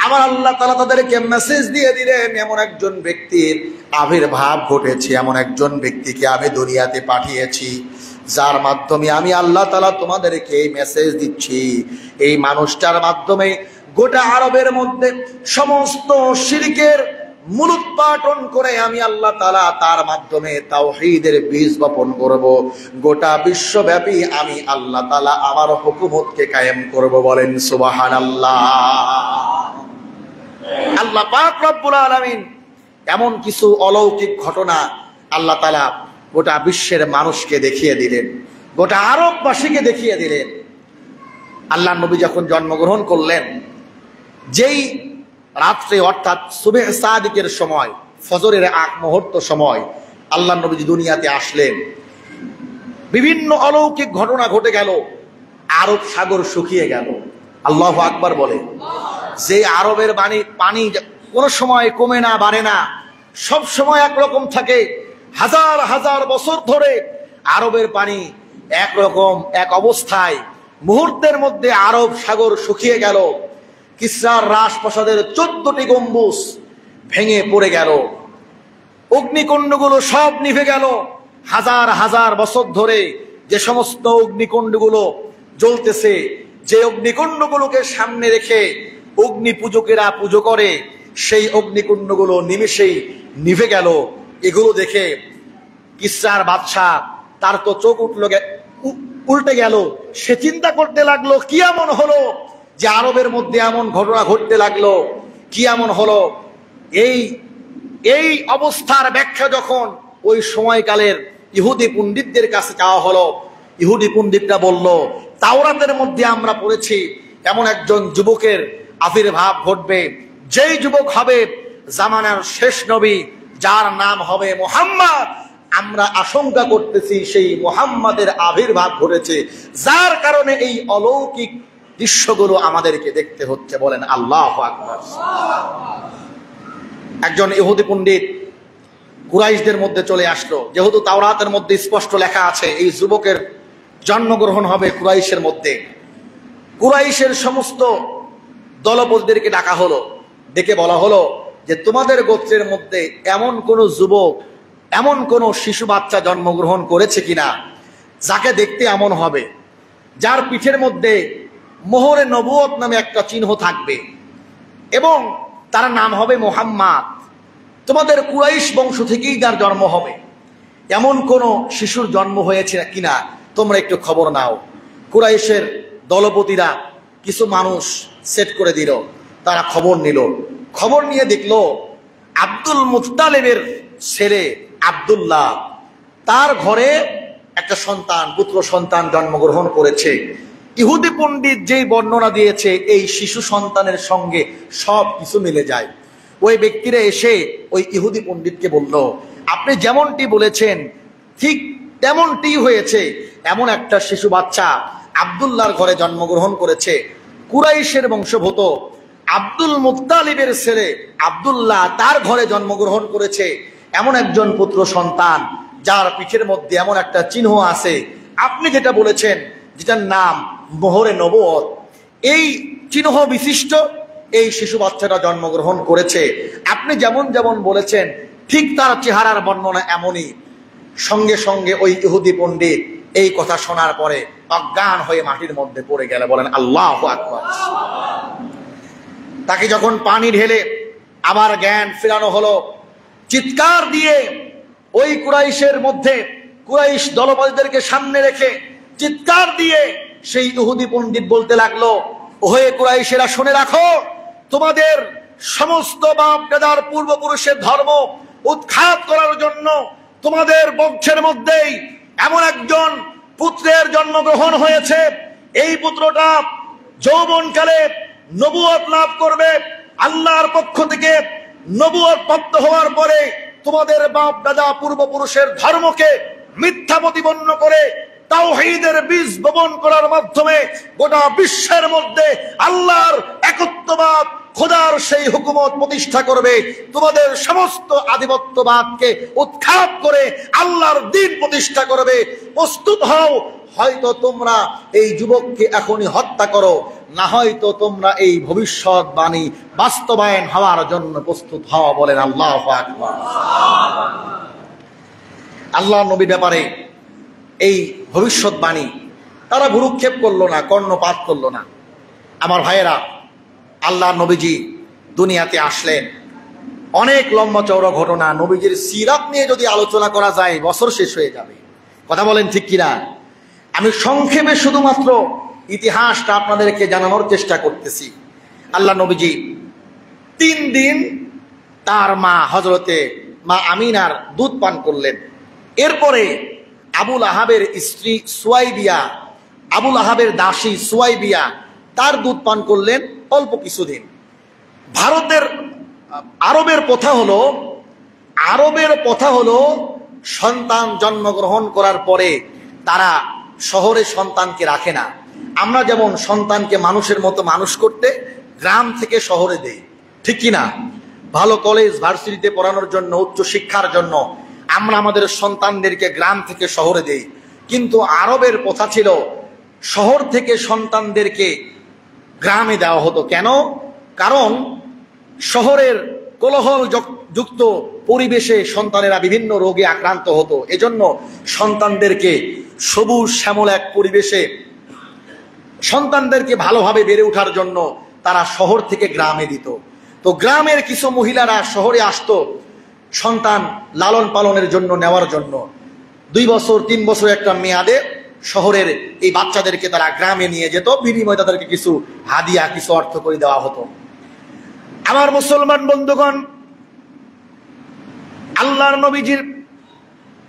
আমার আল্লাহ তাআলা তাদেরকে মেসেজ দিয়ে দিলেন, এমন একজন ব্যক্তির আবির্ভাব ঘটেছে, এমন একজন ব্যক্তিকে আমি দুনিয়াতে পাঠিয়েছি, যার মাধ্যমে আমি আল্লাহ তাআলা তোমাদেরকে এই মেসেজ দিচ্ছি। এই মানুষটার মাধ্যমে গোটা আরবের মধ্যে সমস্ত শিরকের মূলোৎপাটন করে আমি আল্লাহ তাআলা তার মাধ্যমে তাওহীদের বীজ বপন করব। গোটা বিশ্বব্যাপী আমি আল্লাহ তাআলা আমার হুকুমতকে কায়েম করব। বলেন সুবহানাল্লাহ। আল্লাহ পাক রব্বুল আলামিন এমন কিছু অলৌকিক ঘটনা আল্লাহ তাআলা গোটা বিশ্বের মানুষকে দেখিয়ে দিলেন, গোটা আরববাসীকে দেখিয়ে দিলেন। আল্লাহ নবী যখন জন্মগ্রহণ করলেন, যেই রাত্রে অর্থাৎ সুবহ সাদিকের সময়, ফজরের আগ মুহূর্ত সময় আল্লাহ নবী দুনিয়াতে আসলেন, বিভিন্ন অলৌকিক ঘটনা ঘটে গেল। আরব সাগর শুকিয়ে গেল। আল্লাহু আকবার বলে। যে আরবের পানি কোনো সময় কমে না, বাড়ে না, সব সময় একরকম থাকে। হাজার হাজার বছর ধরে আরবের পানি একরকম এক অবস্থায়, মুহূর্তের মধ্যে আরব সাগর শুকিয়ে গেল। কিসরার রাজপ্রাসাদের 14টি গম্বুজ ভেঙে পড়ে গেল। অগ্নিকুণ্ডগুলো সব নিভে গেল। হাজার হাজার বছর ধরে যে সমস্ত অগ্নিকুণ্ডগুলো জ্বলতেছে, যে অগ্নিকুণ্ডগুলোকে সামনে রেখে অগ্নি পূজকেরা পুজো করে, সেই অগ্নিকুণ্ডগুলো নিমেষেই নিভে গেল। এগুলো দেখে কিসরার বাদশাহ, তার তো চোখ উল্টে গেল। সে চিন্তা করতে লাগলো, কি এমন হলো যে আরবের মধ্যে এমন ঘটনা ঘটতে লাগলো, কি এমন হলো। এই অবস্থার ব্যাখ্যা যখন ওই সময়কালের ইহুদি পণ্ডিতদের কাছে চাওয়া হলো, ইহুদি পণ্ডিতরা বলল, তাওরাতের মধ্যে আমরা পড়েছি এমন একজন যুবকের আবির্ভাব ঘটবে, যেই যুবক হবে জামানার শেষ নবী, যার নাম হবে মুহাম্মদ। আমরা আশঙ্কা করতেছি সেই মুহাম্মাদের আবির্ভাব ঘটেছে, যার কারণে এই অলৌকিক দৃশ্যগুলো আমাদেরকে দেখতে হচ্ছে। বলেন আল্লাহু আকবার। একজন ইহুদি পণ্ডিত কুরাইশদের মধ্যে চলে আসলো, যেহেতু তাওরাতের মধ্যে স্পষ্ট লেখা আছে এই যুবকের জন্মগ্রহণ হবে কুরাইশের মধ্যে। কুরাইশের সমস্ত দলপতিদেরকে ডাকা হলো, ডেকে বলা হলো যে তোমাদের গোত্রের মধ্যে এমন কোন যুবক, এমন কোন শিশু বাচ্চা জন্মগ্রহণ করেছে কিনা, যাকে দেখতে এমন হবে, যার পিঠের মধ্যে মোহরে নবুয়ত নামে একটা চিহ্ন থাকবে এবং তার নাম হবে মুহাম্মদ। তোমাদের কুরাইশ বংশ থেকেই তার জন্ম হবে। এমন কোন শিশুর জন্ম হয়েছে কিনা তোমরা একটু খবর নাও। কুরাইশের দলপতিরা কিছু মানুষ সেট করে দিল, তারা খবর নিল। খবর নিয়ে দেখলো আব্দুল মুত্তালিবের ছেলে আব্দুল্লাহ, তার ঘরে একটা সন্তান, পুত্র সন্তান জন্মগ্রহণ করেছে। ইহুদি পণ্ডিত যেই বর্ণনা দিয়েছে এই শিশু সন্তানের সঙ্গে সব কিছু মিলে যায়। ওই ব্যক্তিরা এসে ওই ইহুদি পণ্ডিতকে বলল, আপনি যেমনটি বলেছেন ঠিক তেমনটি হয়েছে। এমন একটা শিশু বাচ্চা আব্দুল্লাহর ঘরে জন্মগ্রহণ করেছে। কুরাইশের বংশভূত আব্দুল মুত্তালিবের ছেলে আব্দুল্লাহ তার ঘরে জন্মগ্রহণ করেছে। এমন একজন পুত্র সন্তান যার পিঠের মধ্যে এমন একটা চিহ্ন আছে। আপনি যেটা বলেছেন যেটার নাম মোহরে নবুয়ত, এই চিহ্ন বিশিষ্ট এই শিশু বাচ্চাটা জন্মগ্রহণ করেছে। আপনি যেমন যেমন বলেছেন ঠিক তার চেহারার বর্ণনা এমনই। সঙ্গে সঙ্গে ওই ইহুদি পণ্ডিত এই কথা শোনার পরে অজ্ঞান হয়ে মাটির মধ্যে পড়ে গেল। বলেন আল্লাহু আকবার। তাকে যখন পানি ঢেলে আবার জ্ঞান ফেরানো হলো, চিৎকার দিয়ে ওই কুরাইশের মধ্যে কুরাইশ দলপতিদেরকে সামনে রেখে চিৎকার দিয়ে সেই ইহুদি পণ্ডিত বলতে লাগলো, ওহে কুরাইশেরা শুনে রাখো, তোমাদের সমস্ত বাপ দাদার পূর্বপুরুষের ধর্ম উৎখাত করার জন্য তোমাদের বংশের মধ্যেই এমন একজন পুত্রের জন্মগ্রহণ হয়েছে। এই পুত্রটা যৌবনকালে নবুয়ত লাভ করবে, আল্লাহর পক্ষ থেকে নবুয়ত প্রাপ্ত হওয়ার পরে তোমাদের বাপ দাদা পূর্বপুরুষের ধর্মকে মিথ্যা প্রতিপন্ন করে তাওহীদের বীজ বপন করার মাধ্যমে গোটা বিশ্বের মধ্যে আল্লাহর একত্ববাদ, খোদার সেই হুকুমত প্রতিষ্ঠা করবে। তোমাদের সমস্ত আধিপত্যবাদকে উৎখাত করে আল্লাহর দ্বীন প্রতিষ্ঠা করবে। প্রস্তুত হও, হয়তো তোমরা এই যুবককে এখনই হত্যা করো, না হয়তো তোমরা এই ভবিষ্যৎবাণী বাস্তবায়ন হওয়ার জন্য প্রস্তুত হও। বলেন আল্লাহু আকবার। আল্লাহ নবীর ব্যাপারে এই ভবিষ্যৎবাণী তারা ভ্রুক্ষেপ করলো না, কর্ণপাত করলো না। আমার ভাইয়েরা, আল্লাহ নবীজি দুনিয়াতে আসলেন, অনেক লম্বা চওড়া ঘটনা। নবীজির সিরাত নিয়ে যদি আলোচনা করা যায় বছর শেষ হয়ে যাবে। কথা বলেন ঠিক কিনা? আমি সংক্ষেপে শুধুমাত্র ইতিহাসটা আপনাদেরকে জানানোর চেষ্টা করতেছি। আল্লাহ নবীজি 3 দিন তার মা হযরতে মা আমিনার দুধ পান করলেন। এরপরে আবুল আহাবের স্ত্রী সুয়াইবিয়া, আবুল আহাবের দাসী সুয়াইবিয়া, তার দুধ পান করলেন অল্প কিছুদিন। আরবের প্রথা হলো সন্তান জন্মগ্রহণ করার পরে তারা শহরে সন্তানকে রাখে না। আমরা যেমন সন্তানকে মানুষের মতো মানুষ করতে গ্রাম থেকে শহরে দেই, ঠিক কিনা? ভালো কলেজ ভার্সিটিতে পড়ানোর জন্য, উচ্চ শিক্ষার জন্য আমরা আমাদের সন্তানদেরকে গ্রাম থেকে শহরে দেই। কিন্তু আরবের প্রথা ছিল শহর থেকে সন্তানদেরকে গ্রামে দেওয়া হতো। কেন? কারণ শহরের কোলাহল যুক্ত পরিবেশে সন্তানেরা বিভিন্ন রোগে আক্রান্ত হতো। এজন্য সন্তানদেরকে সবুজ শ্যামল এক পরিবেশে সন্তানদেরকে ভালোভাবে বেড়ে ওঠার জন্য তারা শহর থেকে গ্রামে দিত। তো গ্রামের কিছু মহিলারা শহরে আসতো সন্তান লালন পালনের জন্য নেওয়ার জন্য। 2 বছর 3 বছর একটা মেয়াদে শহরের এই বাচ্চাদেরকে তারা গ্রামে নিয়ে যেত, বিনিময়ে তাদেরকে কিছু হাদিয়া, কিছু অর্থ করে দেওয়া হতো। আমার মুসলমান বন্ধুগণ, আল্লাহর নবীজির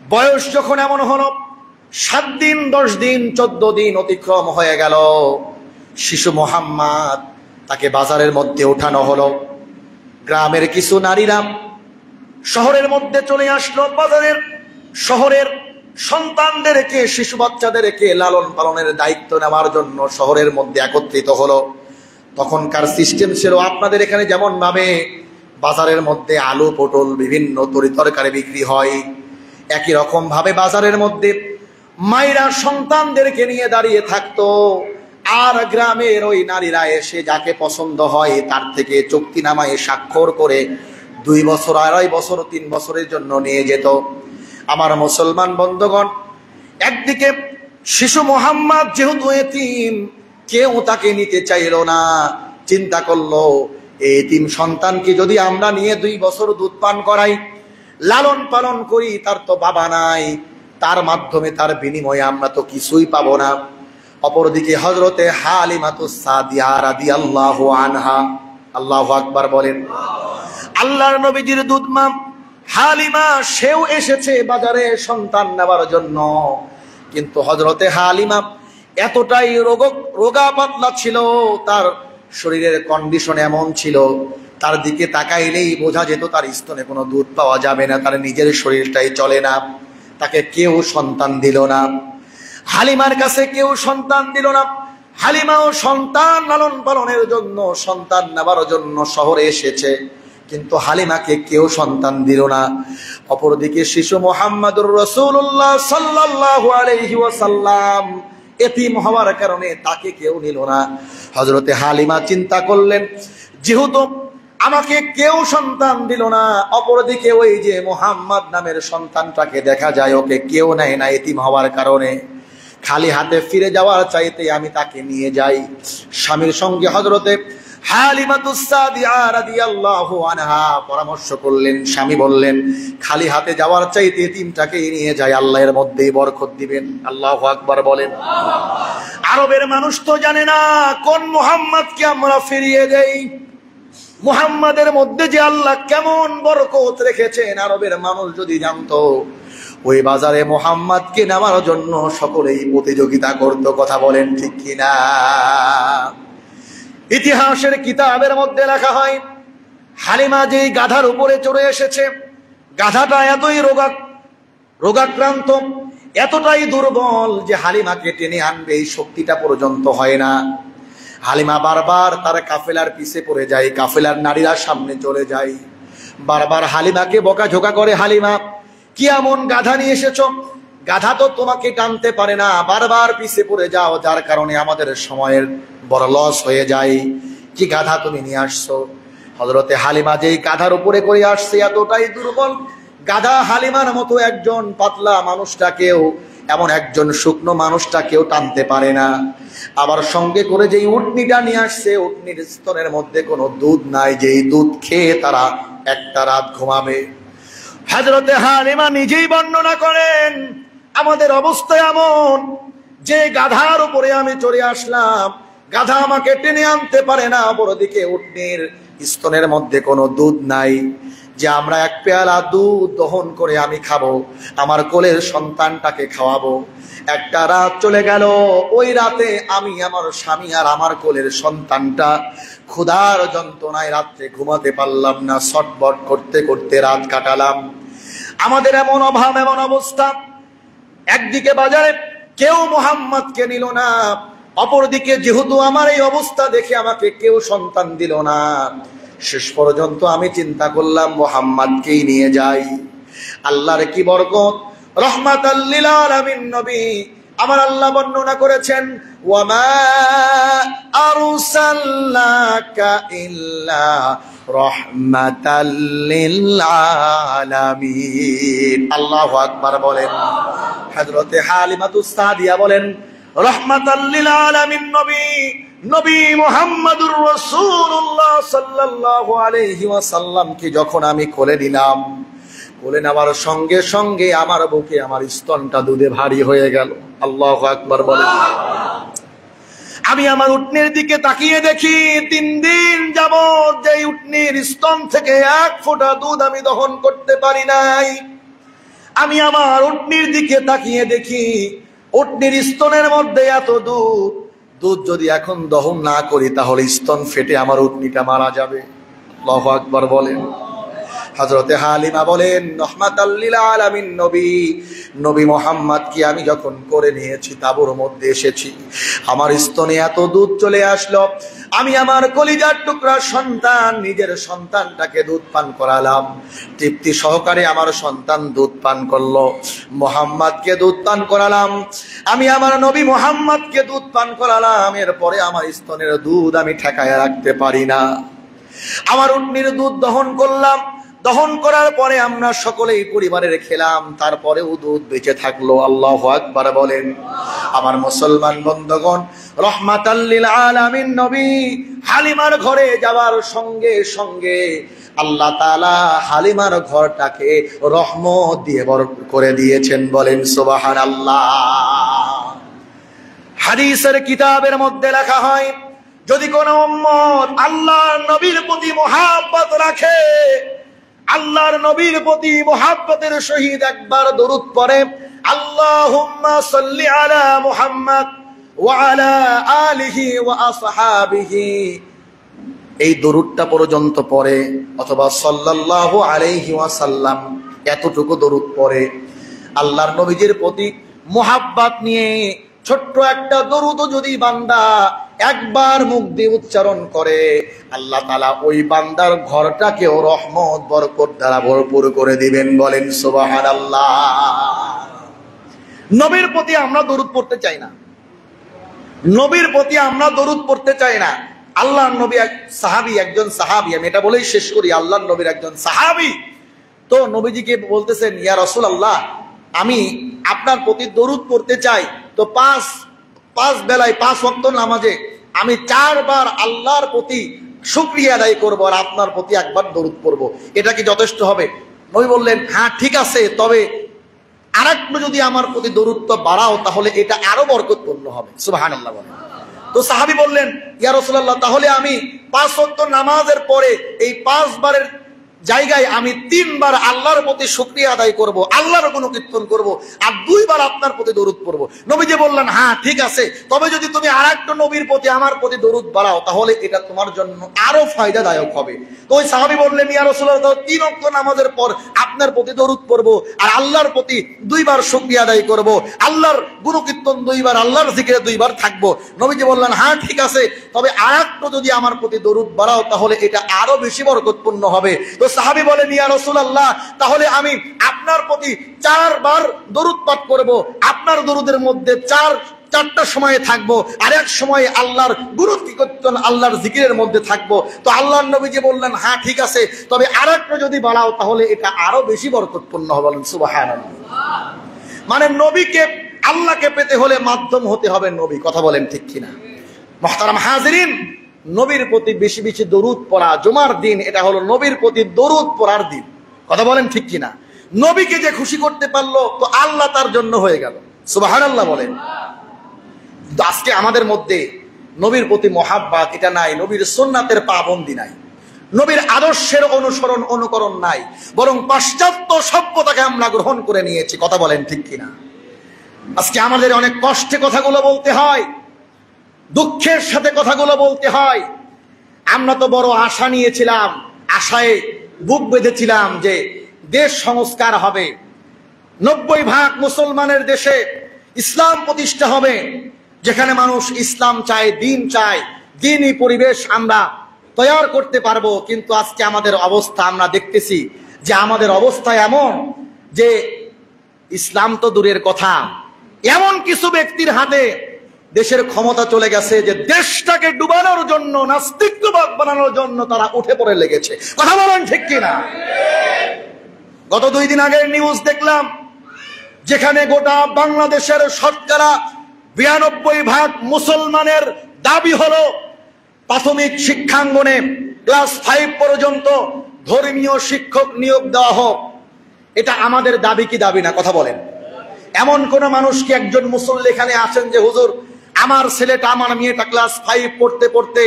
বয়স যখন এমন হলো, 7 দিন 10 দিন 14 দিন অতিক্রম হয়ে গেল, শিশু মুহাম্মদ তাকে বাজারের মধ্যে ওঠানো হলো। গ্রামের কিছু নারীরা শহরের মধ্যে চলে আসলো। শহরের সন্তানদেরকে, শিশু বাচ্চাদেরকে লালন পালনের দায়িত্ব নেওয়ার জন্য শহরের মধ্যে একত্রিত হলো। তখনকার সিস্টেম ছিল আপনাদের এখানে যেমন ভাবে বাজারের মধ্যে আলু পটল বিভিন্ন তরিতরকারি বিক্রি হয়, একই রকম ভাবে বাজারের মধ্যে মায়েরা সন্তানদেরকে নিয়ে দাঁড়িয়ে থাকতো। আর গ্রামের ওই নারীরা এসে যাকে পছন্দ হয় তার থেকে চুক্তিনামায় স্বাক্ষর করে 2 বছর 2.5 বছর 3 বছরের জন্য নিয়ে যেত। আমার মুসলমান বন্ধুগণ, একদিকে শিশু মুহাম্মদ যেহেতু এতিম, কেউ তাকে নিতে চাইল না। চিন্তা করলো, এই এতিম সন্তানকে যদি আমরা নিয়ে 2 বছর দুধ পান করাই, লালন পালন করি, তার তো বাবা নাই, তার মাধ্যমে তার বিনিময়ে আমরা তো কিছুই পাবো না। অপরদিকে হযরতে হালিমাতুস সাদিয়া রাদিয়াল্লাহু আনহা, আল্লাহু আকবার বলেন। আল্লাহর নবীজির দুধ মা হালিমা, সেও এসেছে বাজারে সন্তান নেওয়ার জন্য। কিন্তু হযরতে হালিমা এতটাই রোগা পাতলা ছিল, তার শরীরের কন্ডিশন এমন ছিল, তার দিকে তাকাইলেই বোঝা যেত তার স্তনে কোনো দুধ পাওয়া যাবে না, তার নিজের শরীরটাই চলে না। তাকে কেউ সন্তান দিল না, হালিমার কাছে কেউ সন্তান দিল না। হালিমাও সন্তান লালন পালনের জন্য, সন্তান নেবার জন্য শহরে এসেছে, কিন্তু হালিমাকে কেউ সন্তান দিল না। অপরদিকে শিশু মুহাম্মদুর রাসূলুল্লাহ সাল্লাল্লাহু আলাইহি ওয়াসাল্লাম এতিম হওয়ার কারণে তাকে কেউ নিল না। হযরতে হালিমা চিন্তা করলেন, যেহেতু আমাকে কেউ সন্তান দিল না, অপরদিকে ওই যে মুহাম্মদ নামের সন্তানটাকে দেখা যায় ওকে কেউ নেয় না এতিম হওয়ার কারণে, খালি হাতে ফিরে যাওয়ার চাইতে আমি তাকে নিয়ে যাই। স্বামীর সঙ্গে হযরতে হালিমাতুস সাদিয়া রাদিয়াল্লাহু আনহা পরামর্শ করলেন। স্বামী বললেন, খালি হাতে যাওয়ার চাইতে এতিমটাকে নিয়ে যাই, আল্লাহ এর মধ্যেই বরকত দিবেন। আল্লাহু আকবার বলেন। আরবের মানুষ তো জানে না কোন মুহাম্মদকে আমরা ফিরিয়ে দেই, মুহাম্মাদের মধ্যে যে আল্লাহ কেমন বরকত রেখেছেন। আরবের মানুষ যদি জানতো, ওই বাজারে মুহাম্মাদকে নেওয়ার জন্য সকলেই প্রতিযোগিতা করত। কথা বলেন ঠিক কিনা? ইতিহাসের কিতাবের মধ্যে লেখা হয়, হালিমা যেই গাধার উপরে চড়ে এসেছে, গাধাটা এতই রোগাক্রান্ত, এতটাই দুর্বল যে হালিমাকে টেনে আনবে এই শক্তিটা পর্যন্ত হয় না। হালিমা বারবার তার কাফেলার পিছে পড়ে যায়, কাফেলার নারীরা সামনে চলে যায়, বারবার হালিমাকে বকাঝোকা করে, হালিমা কি এমন গাধা নিয়ে এসেছো, গাধা তো তোমাকে টানতে পারে না, বারবার পিছে পড়ে যাও, যার কারণে আমাদের সময়ের বড় লস হয়ে যায়, কি গাধা তুমি নিয়ে আসছো। হযরতে হালিমা যেই গাধার উপরে করে আসছে এতটাই দুর্বল, গাধা হালিমার মতো একজন পাতলা মানুষটাকেও, এমন একজন শুকনো মানুষটাকেও টানতে পারে না। আবার সঙ্গে করে যেই উটনিটা নিয়ে আসছে, উটনির স্তনের মধ্যে কোনো দুধ নাই, যেই দুধ খেয়ে তারা একটা রাত ঘুমাবে। হযরতে হালিমা নিজেই বর্ণনা করেন, আমাদের অবস্থা এমন যে গাধার উপরে আমি চড়ে আসলাম, গাধা আমাকে টেনে আনতে পারে না, অপরদিকে উটনির স্তনের মধ্যে কোনো দুধ নাই, যে আমরা এক পেয়ালা দুধ দহন করে আমি খাবো, আমার কোলের সন্তানটাকে খাওয়াবো। একটা রাত চলে গেল, ওই রাতে আমি, আমার স্বামী আর আমার কোলের সন্তানটা ক্ষুধার যন্ত্রণায় রাত্রে ঘুমাতে পারলাম না, ছটফট করতে করতে রাত কাটালাম। আমাদের এমন অভাব, এমন অবস্থা, একদিকে বাজারে কেউ মুহাম্মদকে নিল না, অপরদিকে যেহেতু আমার এই অবস্থা দেখে আমাকে কেউ সন্তান দিল না, শেষ পর্যন্ত আমি চিন্তা করলাম মুহাম্মদকেই নিয়ে যাই। আল্লাহর কি বরকত, রাহমাতাল লিল আলামিন নবী আমার আল্লাহ বর্ণনা করেছেন, ওয়ামা আরসালনাকা ইল্লা রাহমাতাল লিল আলামিন। আল্লাহু আকবার বলেন। হযরতে হালিমাতুস সাদিয়া বলেন, রাহমাতাল লিল আলামিন নবী মুহাম্মদুর রাসূলুল্লাহ সাল্লাল্লাহু আলাইহি ওয়াসাল্লামকে যখন আমি কোলে নিলাম, কোলে নেওয়ার সঙ্গে সঙ্গে আমার বুকে আমার স্তনটা দুধে ভারী হয়ে গেল। আল্লাহু আকবার বলেন। আমি আমার উটনির দিকে তাকিয়ে দেখি, 3 দিন যাবত যে উটনির স্তন থেকে 1 ফোঁটা দুধ আমি দহন করতে পারি নাই। আমি আমার উটনির দিকে তাকিয়ে দেখি, উটনির স্তনের মধ্যে এত দুধ, দুধ যদি এখন দহন না করি তাহলে স্তন ফেটে আমার উটনিটা মারা যাবে। আল্লাহু আকবার বলেন। হযরতে হালিমা বলেন, রাহমাতাল লিল আলামিন নবী মুহাম্মদকে আমি যখন করে নিয়েছি, তাঁবুর মধ্যে এসেছি, আমার স্তনে এত দুধ চলে আসলো, আমি আমার কলিজার টুকরা সন্তান, নিজের সন্তানটাকে দুধ পান করালাম, তৃপ্তি সহকারে আমার সন্তান দুধ পান করলো, মুহাম্মদকে দুধ পান করালাম, আমি আমার নবী মুহাম্মদকে দুধ পান করালাম। এরপরে আমার স্তনের দুধ আমি ঠেকায় রাখতে পারি না, আমার উটনির দুধ দহন করলাম, দহন করার পরে আমরা সকলেই পরিবারের খেলাম, তারপরেও দুধ বেঁচে থাকলো। আল্লাহু আকবার বলেন। আমার মুসলমান বন্ধুগণ, রাহমাতাল লিল আলামিন নবী হালিমার ঘরে যাওয়ার সঙ্গে সঙ্গে আল্লাহ তাআলা হালিমার ঘরটাকে রহমত দিয়ে ভরপুর করে দিয়েছেন। বলেন সুবহানাল্লাহ। হাদিসের কিতাবের মধ্যে লেখা হয়, যদি কোন উম্মত আল্লাহর নবীর প্রতি মুহাব্বত রাখে, আল্লাহর নবীর প্রতি মুহাব্বতের সহিত একবার দরুদ পড়ে, আল্লাহুম্মা সাল্লি আলা মুহাম্মদ ওয়া আলা আলিহি ওয়া আসহাবিহি, এই দরুদটা পর্যন্ত পড়ে, অথবা সাল্লাল্লাহু আলাইহি ওয়াসাল্লাম, এতটুকু দরুদ পড়ে, আল্লাহর নবীর প্রতি মুহাব্বত নিয়ে ছোট্ট একটা দরুদ যদি বান্দা একবার মুখ দিয়ে উচ্চারণ করে, আল্লাহ তাআলা ওই বান্দার ঘরটাকেও রহমত বরকত দ্বারা ভরপুর করে দিবেন। বলেন সুবহানাল্লাহ। নবীর প্রতি আমরা দরুদ পড়তে চাই না, নবীর প্রতি আমরা দরুদ পড়তে চাই না। আল্লাহর নবী একজন সাহাবী, আমি এটা বলেই শেষ করি, আল্লাহর নবীর একজন সাহাবী তো নবীজিকে বলতেছেন, ইয়া রাসূলুল্লাহ, আমি আপনার প্রতি দরুদ পড়তে চাই, তো পাঁচ বেলায় 5 ওয়াক্ত নামাজে আমি 4 বার আল্লাহর প্রতি শুকরিয়া আদায় করবো আর আপনার প্রতি একবার দরুদ পড়বো, এটা কি যথেষ্ট হবে? নবী বললেন, হ্যাঁ ঠিক আছে, তবে আরেকটু যদি আমার প্রতি দরুদ বাড়াও তাহলে এটা আরো বরকতপূর্ণ হবে। সুবহানাল্লাহ বলেন। তো সাহাবী বললেন, ইয়া রাসূলুল্লাহ, তাহলে আমি 5 ওয়াক্ত নামাজের পরে এই 5 বারের জায়গায় আমি 3 বার আল্লাহর প্রতি শুকরিয়া আদায় করব, আল্লাহর গুণকীর্তন করব, আর 2 বার আপনার প্রতি দরুদ পড়ব। নবীজি বললেন, হ্যাঁ ঠিক আছে, তবে যদি তুমি আরেকটা নবীর প্রতি আমার প্রতি দরুদ বাড়াও তাহলে এটা তোমার জন্য আরো ফায়দাদায়ক হবে। তো ওই সাহাবী বললেন, ইয়া রাসূলুল্লাহ, 3 ওয়াক্ত নামাজের পর আপনার প্রতি দরুদ পড়ব আর আল্লাহর প্রতি 2 বার শুকরিয়া আদায় করব, আল্লাহর গুণকীর্তন 2 বার, আল্লাহর জিকিরে 2 বার থাকবো। নবীজি বললেন, হ্যাঁ ঠিক আছে, তবে আরেকটু যদি আমার প্রতি দরুদ বাড়াও তাহলে এটা আরো বেশি বরকতপূর্ণ হবে। তো সাহাবী বলেন, ইয়া রাসূলুল্লাহ, তাহলে আমি আপনার প্রতি 4 বার দরুদ পাঠ করব, আপনার দরুদের মধ্যে 4টা সময়ে থাকবো আর এক সময়ে আল্লাহর গুণকীর্তন, আল্লাহর জিকিরের মধ্যে থাকবো। তো আল্লাহর নবীজি বললেন, হ্যাঁ ঠিক আছে, তবে আরেকটু যদি বাড়াও তাহলে এটা আরো বেশি বরকতপূর্ণ হবে। বলেন সুবহানাল্লাহ। মানে নবীকে, আল্লাহকে পেতে হলে মাধ্যম হতে হবে নবী। কথা বলেন ঠিক কিনা? মুহতারাম হাজিরিন, নবীর প্রতি বেশি বেশি দরুদ পড়া, জুমার দিন এটা হলো নবীর প্রতি দরুদ পড়ার দিন। কথা বলেন ঠিক কিনা? নবীকে যে খুশি করতে পারলো তো আল্লাহ তার জন্য হয়ে গেল। সুবহানাল্লাহ বলেন। কিন্তু আজকে আমাদের মধ্যে নবীর প্রতি মহাব্বত এটা নাই, নবীর সুন্নাতের পাবন্দি নাই, নবীর আদর্শের অনুকরণ নাই, বরং পাশ্চাত্য সভ্যতাকে আমরা গ্রহণ করে নিয়েছি। কথা বলেন ঠিক কিনা? আজকে আমাদের অনেক কষ্টে কথাগুলো বলতে হয়, দুঃখের সাথে কথাগুলো বলতে হয়। আমরা তো বড় আশা নিয়েছিলাম, আশায় বুক বেঁধেছিলাম যে দেশ সংস্কার হবে, 90% মুসলমানের দেশে ইসলাম প্রতিষ্ঠা হবে, যেখানে মানুষ ইসলাম চায়, দিন চায়, দিনই পরিবেশ আমরা তৈরি করতে পারবো। কিন্তু আজকে আমাদের অবস্থা আমরা দেখতেছি যে আমাদের অবস্থা এমন যে ইসলাম তো দূরের কথা, এমন কিছু ব্যক্তির হাতে দেশের ক্ষমতা চলে গেছে যে দেশটাকে ডুবানোর জন্য, নাস্তিকবাদ বানানোর জন্য তারা উঠে পড়ে লেগেছে। কথা বলেন ঠিক কিনা? গত 2 দিন আগের নিউজ দেখলাম, যেখানে গোটা বাংলাদেশের শতকরা 92% মুসলমানের দাবি হলো প্রাথমিক শিক্ষাঙ্গনে ক্লাস 5 পর্যন্ত ধর্মীয় শিক্ষক নিয়োগ দেওয়া হোক। এটা আমাদের দাবি কি দাবি না? কথা বলেন। এমন কোন মানুষ কি, একজন মুসল্লি এখানে আসেন যে হুজুর আমার ছেলেটা, আমার মেয়েটা ক্লাস 5 পড়তে পড়তে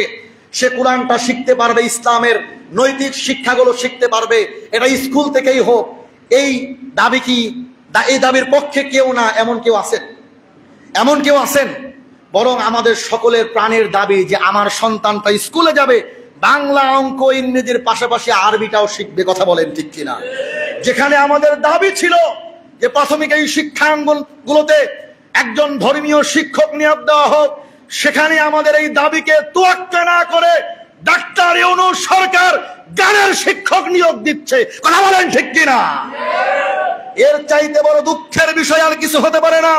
সে কোরআনটা শিখতে পারবে, ইসলামের নৈতিক শিক্ষাগুলো শিখতে পারবে, এটা স্কুল থেকেই হোক, এই দাবি কি, এই দাবির পক্ষে কেউ না? এমন কেউ আছেন? এমন কেউ আছেন? বরং আমাদের সকলের প্রাণের দাবি যে আমার সন্তানটা স্কুলে যাবে, বাংলা, অঙ্ক, ইংরেজির পাশাপাশি আরবিটাও শিখবে। কথা বলেন ঠিক কিনা? যেখানে আমাদের দাবি ছিল যে প্রাথমিক এই শিক্ষাঙ্গনগুলোতে একজন ধর্মীয় শিক্ষক নিয়োগ দেওয়া হোক, সেখানে আমাদের এই দাবিকে তোয়াক্কা না করে ডাক্তার ইউনূস সরকার গানের শিক্ষক নিয়োগ দিচ্ছে। কথা বলেন ঠিক কিনা? এর চাইতে বড় দুঃখের বিষয় আর কিছু হতে পারে না।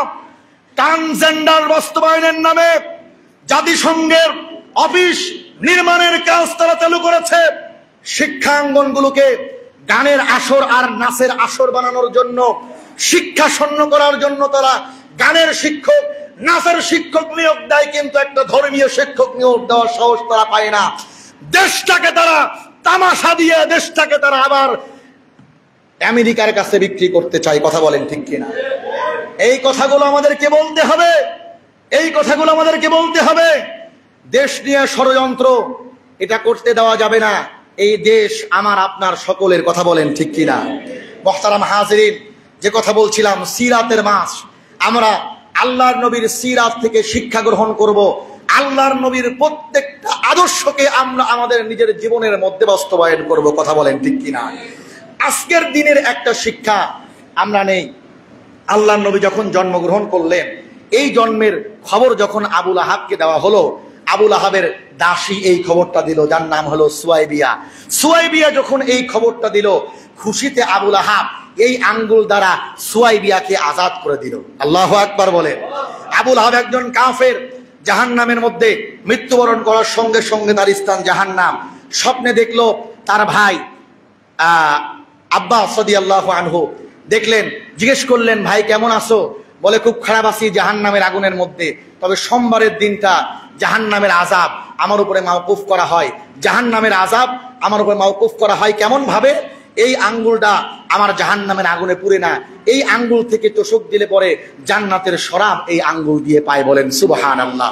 ট্রান্সজেন্ডার বাস্তবায়নের নামে জাতিসংঘের অফিস নির্মাণের কাজ তারা চালু করেছে। শিক্ষাঙ্গনগুলোকে গানের আসর আর নাচের আসর বানানোর জন্য, শিক্ষা শূন্য করার জন্য তারা গানের শিক্ষক, নাচের শিক্ষক নিয়োগ দেয়, কিন্তু একটা ধর্মীয় শিক্ষক নিয়োগ দেওয়ার সাহস তারা পায় না। দেশটাকে তারা তামাশা দিয়ে, দেশটাকে তারা আবার আমেরিকার কাছে বিক্রি করতে চায়। কথা বলেন ঠিক কিনা? এই কথাগুলো আমাদেরকে বলতে হবে, এই কথাগুলো আমাদেরকে বলতে হবে। দেশ নিয়ে ষড়যন্ত্র এটা করতে দেওয়া যাবে না। এই দেশ আমার আপনার সকলের। কথা বলেন ঠিক কিনা? মুহতারাম হাজিরিন, যে কথা বলছিলাম, সিরাতের মাস, আমরা আল্লাহর নবীর সিরাত থেকে শিক্ষা গ্রহণ করব, আল্লাহর নবীর প্রত্যেকটা আদর্শকে আমরা আমাদের নিজের জীবনের মধ্যে বাস্তবায়ন করব। কথা বলেন ঠিক কিনা? আজকের দিনের একটা শিক্ষা আমরা নেই। আল্লাহর নবী যখন জন্মগ্রহণ করলেন, এই জন্মের খবর যখন আবুল আহাবকে দেওয়া হলো, আবুল আহাবের দাসী এই খবরটা দিল, যার নাম হলো সুয়াইবিয়া। সুয়াইবিয়া যখন এই খবরটা দিল, খুশিতে আবুল আহাব এই আঙ্গুল দ্বারা সুয়াইবিয়াকে আজাদ করে দিল। আল্লাহু আকবার বলেন। আবুল আহাব একজন কাফের, জাহান্নামের মধ্যে মৃত্যুবরণ করার সঙ্গে সঙ্গে তার স্থান জাহান্নাম। স্বপ্নে দেখলো তার ভাই আব্বাস রাদিয়াল্লাহু আনহু, দেখলেন, জিজ্ঞেস করলেন, ভাই কেমন আছো? বলে, খুব খারাপ আছি জাহান্নামের আগুনের মধ্যে, তবে সোমবারের দিনটা জাহান্নামের আযাব আমার উপরে মাওকুফ করা হয়। জাহান্নামের আযাব আমার উপরে মাওকুফ করা হয় কেমন ভাবে? এই আঙ্গুলটা আমার জাহান্নামের আগুনে পুড়ে না, এই আঙ্গুল থেকে তোষক দিলে পরে জান্নাতের শরাব এই আঙ্গুল দিয়ে পায়। বলেন সুবহানাল্লাহ।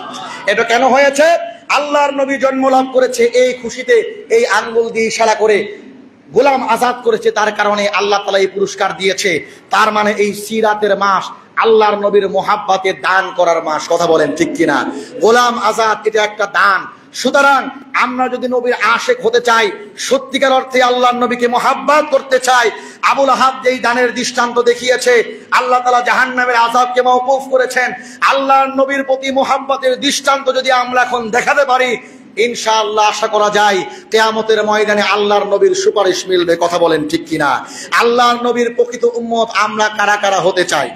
এটা কেন হয়েছে? আল্লাহর নবী জন্ম লাভ করেছে, এই খুশিতে এই আঙ্গুল দিয়ে ইশারা করে গোলাম আজাদ করেছে, তার কারণে আল্লাহ তাআলা এই পুরস্কার দিয়েছে। তার মানে এই সিরাতের মাস আল্লাহর নবীর মোহাব্বতে দান করার মাস। কথা বলেন ঠিক কিনা? গোলাম আজাদ এটা একটা দান। সুতরাং আমরা যদি নবীর আশেক হতে চাই, সত্যিকার অর্থে আল্লাহর নবীকে মোহাব্বত করতে চাই, আবুল আহাব যেই দানের দৃষ্টান্ত দেখিয়েছে, আল্লাহ তাআলা জাহান্নামের আযাবকে মাওকুফ করেছেন, আল্লাহর নবীর প্রতি মোহাব্বতের দৃষ্টান্ত যদি আমরা এখন দেখাতে পারি, ইনশাআল্লাহ আশা করা যায় কিয়ামতের ময়দানে আল্লাহর নবীর সুপারিশ মিলবে। কথা বলেন ঠিক কিনা? আল্লাহর নবীর প্রকৃত উম্মত আমরা কারা কারা হতে চাই?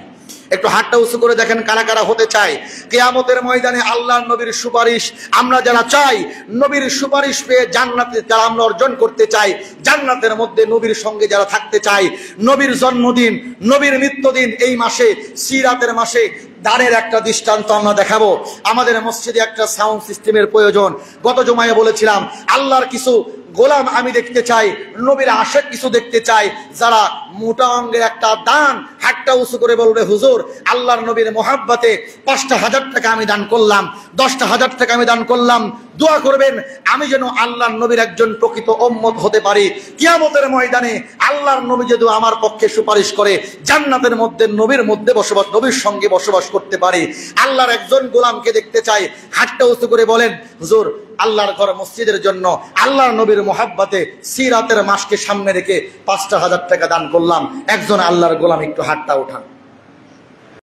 একটু হাতটা উঁচু করে দেখেন, কারা কারা হতে চাই কিয়ামতের ময়দানে আল্লাহর নবীর সুপারিশ আমরা যারা চাই, নবীর সুপারিশ পেয়ে জান্নাতে যারা আমরা অর্জন করতে চাই, জান্নাতের মধ্যে নবীর সঙ্গে যারা থাকতে চাই, নবীর জন্মদিন, নবীর মৃত্যুদিন এই মাসে, সিরাতের মাসে দানের একটা দৃষ্টান্ত আমরা দেখাবো। আমাদের মসজিদে একটা সাউন্ড সিস্টেমের প্রয়োজন। গত জুমায় বলেছিলাম, আল্লাহর কিছু গোলাম আমি দেখতে চাই, নবীর আশেক কিছু দেখতে চাই, যারা মোটা অঙ্গের একটা দান হাতটা উঁচু করে বলবে, হুজুর আল্লাহর নবীর মোহাব্বতে 5,000 টাকা আমি দান করলাম, 10,000 টাকা আমি দান করলাম, দোয়া করবেন আমি যেন আল্লাহর নবীর একজন প্রকৃত উম্মত হতে পারি। কিয়ামতের ময়দানে আল্লাহর নবী যদি আমার পক্ষে সুপারিশ করে জান্নাতের মধ্যে নবীর মধ্যে বসবাস, নবীর সঙ্গে বসবাস করতে পারি। আল্লাহর একজন গোলামকে দেখতে চাই, হাতটা উঁচু করে বলেন, হুজুর আল্লাহর ঘর মসজিদের জন্য আল্লাহর নবীর মোহাব্বতে সিরাতের মাসকে সামনে রেখে 5,000 টাকা দান করলাম। একজন আল্লাহর গোলাম একটু হাতটা উঠান।